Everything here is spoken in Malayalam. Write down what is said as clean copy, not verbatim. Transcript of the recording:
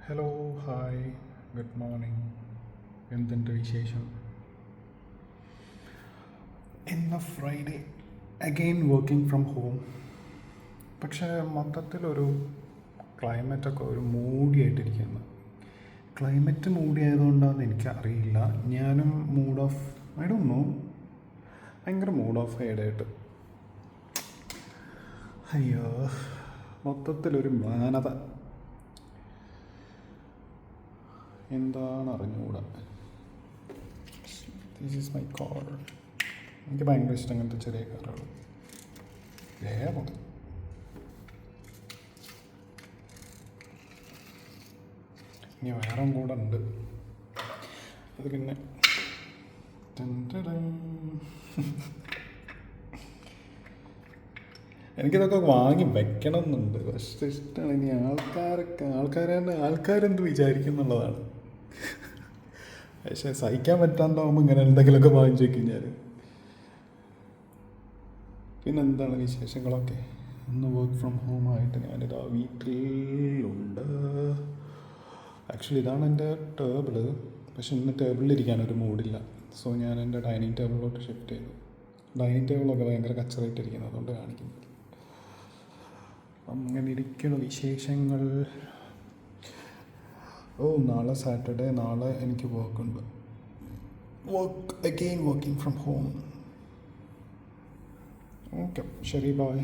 Hello hi good morning. എന്തുണ്ട് വിശേഷം? ഇന്ന് Friday, again working from home. പക്ഷേ മൊത്തത്തിലൊരു ക്ലൈമറ്റൊക്കെ ഒരു മൂടി ആയിട്ടിരിക്കുന്നു. ക്ലൈമറ്റ് മൂടി ആയതുകൊണ്ടാണെന്ന് എനിക്കറിയില്ല. ഞാനും mood off, I don't know, ഭയങ്കര മൂഡ് ഓഫ് ആയിട്ട്. അയ്യോ, മൊത്തത്തിലൊരു മ്ലാനത. എന്താണ് അറിഞ്ഞുകൂടാ. This is my car. എനിക്ക് ഭയങ്കര ഇഷ്ടം അങ്ങനത്തെ ചെറിയ കാറുകൾ. വേഗം ഇനി വേറെ കൂടെ ഉണ്ട്. അത് പിന്നെ എനിക്കിതൊക്കെ വാങ്ങി വെക്കണം എന്നുണ്ട്. പക്ഷേ ഇഷ്ടമാണ്. ഇനി ആൾക്കാരെന്ത് വിചാരിക്കും എന്നുള്ളതാണ്. പക്ഷേ സഹിക്കാൻ പറ്റാണ്ടാവുമ്പോൾ ഇങ്ങനെ എന്തെങ്കിലുമൊക്കെ വാങ്ങിച്ചു വയ്ക്കും ഞാൻ. പിന്നെന്താണ് വിശേഷങ്ങളൊക്കെ? ഇന്ന് വർക്ക് ഫ്രം ഹോം ആയിട്ട് ഞാനിതാ വീട്ടിലുണ്ട്. ആക്ച്വലി ഇതാണ് എൻ്റെ ടേബിള്. പക്ഷെ ഇന്ന് ടേബിളിലിരിക്കാനൊരു മൂഡില്ല. സോ ഞാൻ എൻ്റെ ഡൈനിങ് ടേബിളിലോട്ട് ഷിഫ്റ്റ് ചെയ്തു. ഡൈനിങ് ടേബിളൊക്കെ ഭയങ്കര കച്ചറായിട്ടിരിക്കുന്നത്, അതുകൊണ്ട് കാണിക്കുന്നത്. അങ്ങനെ ഇരിക്കുന്ന വിശേഷങ്ങൾ. നാളെ സാറ്റർഡേ. നാളെ എനിക്ക് വർക്കുണ്ട്. Again working from home. Okay, ശരി, ബൈ.